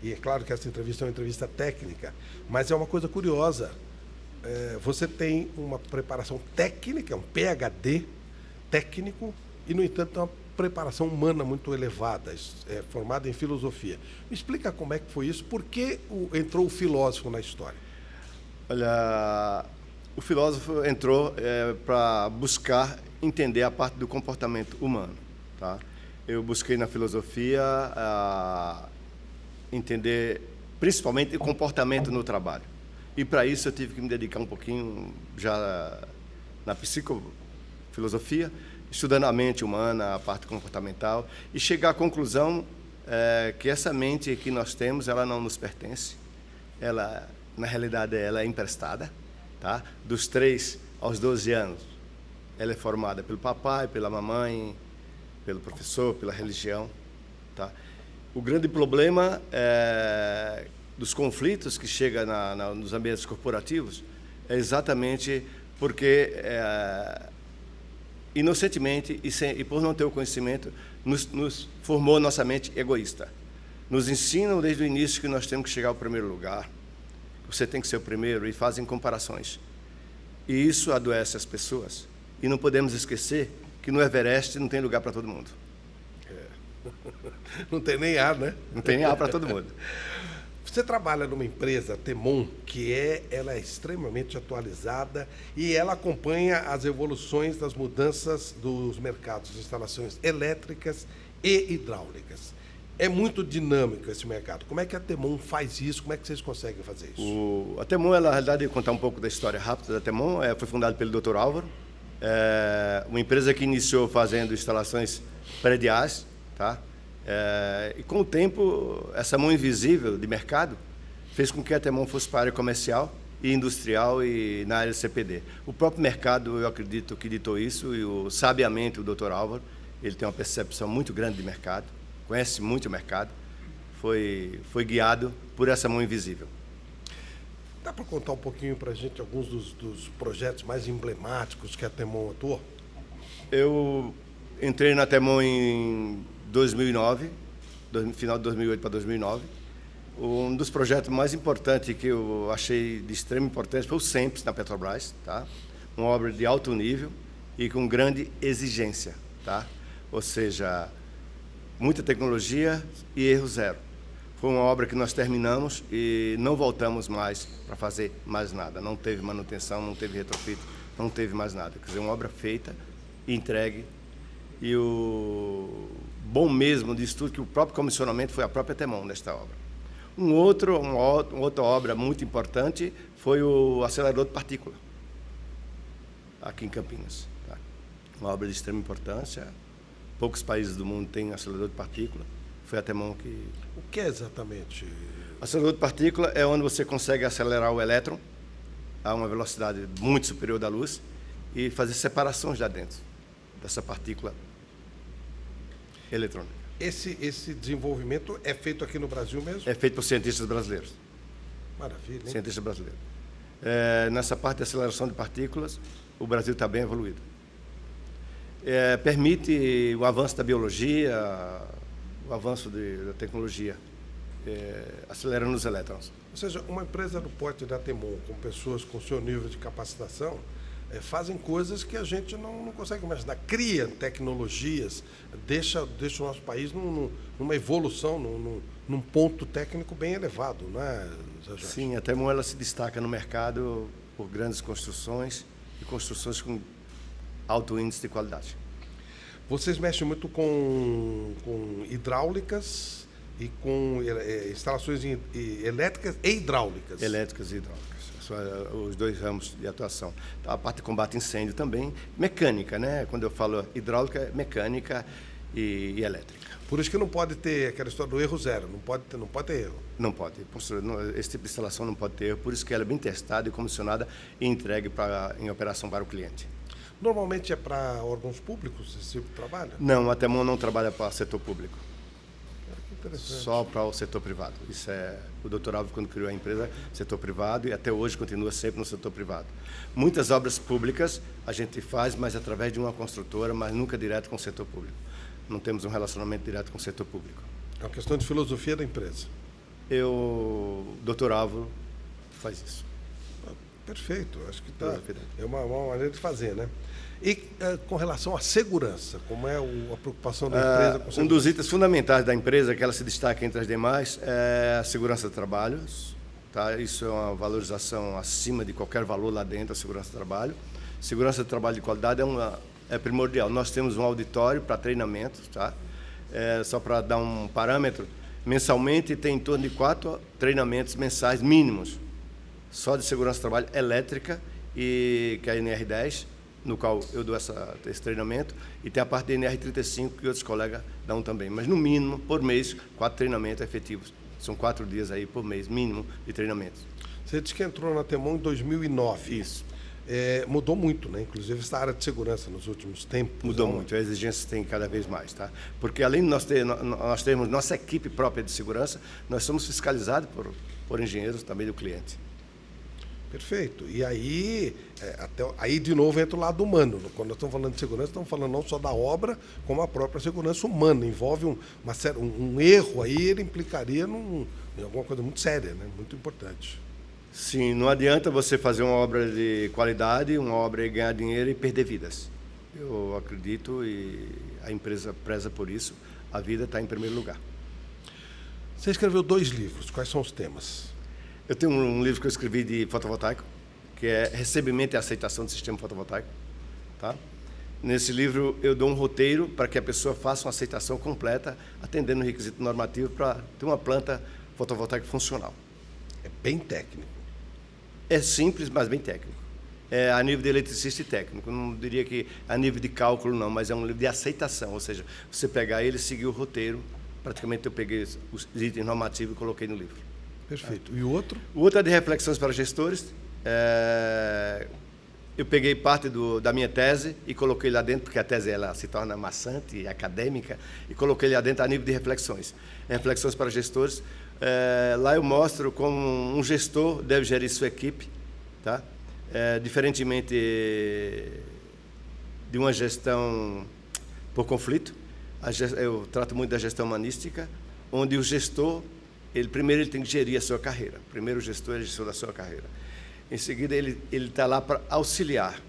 e é claro que essa entrevista é uma entrevista técnica, mas é uma coisa curiosa. Você tem uma preparação técnica, um PhD técnico, e, no entanto, uma preparação humana muito elevada, formada em filosofia. Me explica como é que foi isso, por que entrou o filósofo na história? Olha, o filósofo entrou para buscar entender a parte do comportamento humano. Tá? Eu busquei na filosofia entender principalmente o comportamento no trabalho. E para isso eu tive que me dedicar um pouquinho já na psicofilosofia, estudando a mente humana, a parte comportamental, e chegar à conclusão que essa mente que nós temos, ela não nos pertence. Ela, na realidade, ela é emprestada. Tá? Dos 3 aos 12 anos, ela é formada pelo papai, pela mamãe, pelo professor, pela religião. Tá? O grande problema dos conflitos que chega nos ambientes corporativos é exatamente porque, inocentemente e por não ter o conhecimento, nos formou nossa mente egoísta. Nos ensinam desde o início que nós temos que chegar ao primeiro lugar, você tem que ser o primeiro, e fazem comparações. E isso adoece as pessoas. E não podemos esquecer que no Everest não tem lugar para todo mundo. Não tem nem ar, né? Não tem nem ar para todo mundo. Você trabalha numa empresa, Temon, que ela é extremamente atualizada e ela acompanha as evoluções das mudanças dos mercados de instalações elétricas e hidráulicas. É muito dinâmico esse mercado. Como é que a Temon faz isso? Como é que vocês conseguem fazer isso? A Temon, na realidade, eu vou contar um pouco da história rápida da Temon. Foi fundada pelo Dr. Álvaro, uma empresa que iniciou fazendo instalações prediais, tá? E com o tempo, essa mão invisível de mercado fez com que a Temon fosse para a área comercial e industrial e na área CPD. O próprio mercado, eu acredito, que ditou isso, e sabiamente o Dr. Álvaro, ele tem uma percepção muito grande de mercado, conhece muito o mercado, foi guiado por essa mão invisível. Dá para contar um pouquinho para a gente alguns dos projetos mais emblemáticos que a Temon atuou? Eu entrei na Temon em 2009, final de 2008 para 2009. Um dos projetos mais importantes que eu achei de extrema importância foi o SEMPS na Petrobras, tá? Uma obra de alto nível e com grande exigência, tá? Ou seja, muita tecnologia e erro zero. Foi uma obra que nós terminamos e não voltamos mais para fazer mais nada. Não teve manutenção, não teve retrofit, não teve mais nada. Quer dizer, uma obra feita, entregue. E o bom mesmo disso tudo, que o próprio comissionamento foi a própria Temon nesta obra. Uma outra obra muito importante foi o acelerador de partícula, aqui em Campinas. Tá? Uma obra de extrema importância. Poucos países do mundo têm acelerador de partícula. Foi a Temon que... O que é exatamente? Acelerador de partícula é onde você consegue acelerar o elétron a uma velocidade muito superior da luz e fazer separações lá dentro dessa partícula eletrônica. Esse desenvolvimento é feito aqui no Brasil mesmo? É feito por cientistas brasileiros. Maravilha, hein? Cientistas brasileiros. Nessa parte de aceleração de partículas, o Brasil está bem evoluído. Permite o avanço da biologia, o avanço da tecnologia, acelerando os elétrons. Ou seja, uma empresa do porte da Temon, com pessoas com seu nível de capacitação, fazem coisas que a gente não consegue imaginar. Cria tecnologias, deixa o nosso país numa evolução, num ponto técnico bem elevado, não é, Zé Jorge? Sim, a Temon ela se destaca no mercado por grandes construções e construções com alto índice de qualidade. Vocês mexem muito com hidráulicas e com instalações elétricas e hidráulicas. Elétricas e hidráulicas. Os dois ramos de atuação. A parte de combate a incêndio também, mecânica, né? Quando eu falo hidráulica, mecânica e elétrica. Por isso que não pode ter aquela história do erro zero, não pode ter erro. Não pode. Esse tipo de instalação não pode ter erro, por isso que ela é bem testada e comissionada e entregue em operação para o cliente. Normalmente é para órgãos públicos esse tipo de trabalho? Não, a Temon não trabalha para o setor público. Interessante. Só para o setor privado. Isso o Dr. Álvaro, quando criou a empresa, setor privado, e até hoje continua sempre no setor privado. Muitas obras públicas a gente faz, mas através de uma construtora, mas nunca direto com o setor público. Não temos um relacionamento direto com o setor público. É uma questão de filosofia da empresa. o Dr. Álvaro faz isso. Perfeito, acho que é uma maneira de fazer, né? E com relação à segurança, como é a preocupação da empresa com segurança? Um dos itens fundamentais da empresa, que ela se destaca entre as demais, é a segurança do trabalho. Tá? Isso é uma valorização acima de qualquer valor lá dentro, a segurança do trabalho. Segurança do trabalho de qualidade é primordial. Nós temos um auditório para treinamento, tá? Só para dar um parâmetro, mensalmente tem em torno de 4 treinamentos mensais mínimos, só de segurança do trabalho elétrica, que é a NR10, no qual eu dou esse treinamento, e tem a parte da NR35, que outros colegas dão também. Mas, no mínimo, por mês, 4 treinamentos efetivos. São 4 dias aí por mês, mínimo, de treinamentos. Você disse que entrou na Temon em 2009. Isso. Mudou muito, né? Inclusive essa área de segurança nos últimos tempos. Mudou muito, a exigência tem cada vez mais, tá? Porque além de nós termos nossa equipe própria de segurança, nós somos fiscalizados por engenheiros também do cliente. Perfeito. E aí, aí de novo entra o lado humano. Quando nós estamos falando de segurança, estamos falando não só da obra, como a própria segurança humana. Envolve um erro aí, ele implicaria em alguma coisa muito séria, né? Muito importante. Sim, não adianta você fazer uma obra de qualidade, uma obra e ganhar dinheiro e perder vidas. Eu acredito e a empresa preza por isso. A vida está em primeiro lugar. Você escreveu 2 livros. Quais são os temas? Eu tenho um livro que eu escrevi de fotovoltaico, que é Recebimento e Aceitação do Sistema Fotovoltaico. Tá? Nesse livro, eu dou um roteiro para que a pessoa faça uma aceitação completa, atendendo o requisito normativo para ter uma planta fotovoltaica funcional. É bem técnico. É simples, mas bem técnico. É a nível de eletricista e técnico. Não diria que a nível de cálculo, não, mas é um livro de aceitação. Ou seja, você pegar ele e seguir o roteiro. Praticamente eu peguei os itens normativos e coloquei no livro. Perfeito. E o outro? O outro é de reflexões para gestores. Eu peguei parte da minha tese e coloquei lá dentro, porque a tese ela se torna maçante e acadêmica, e coloquei lá dentro a nível de reflexões. Reflexões para gestores. Lá eu mostro como um gestor deve gerir sua equipe, tá? Diferentemente de uma gestão por conflito. Eu trato muito da gestão humanística, onde o gestor, primeiro ele tem que gerir a sua carreira. Primeiro o gestor é gestor da sua carreira. Em seguida, ele está lá para auxiliar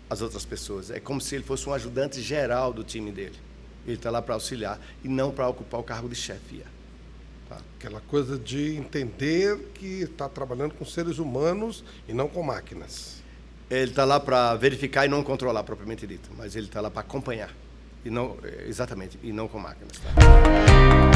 as outras pessoas. É como se ele fosse um ajudante geral do time dele. Ele está lá para auxiliar e não para ocupar o cargo de chefia. Tá? Aquela coisa de entender que está trabalhando com seres humanos e não com máquinas. Ele está lá para verificar e não controlar, propriamente dito. Mas ele está lá para acompanhar. E não, exatamente, e não com máquinas. Tá?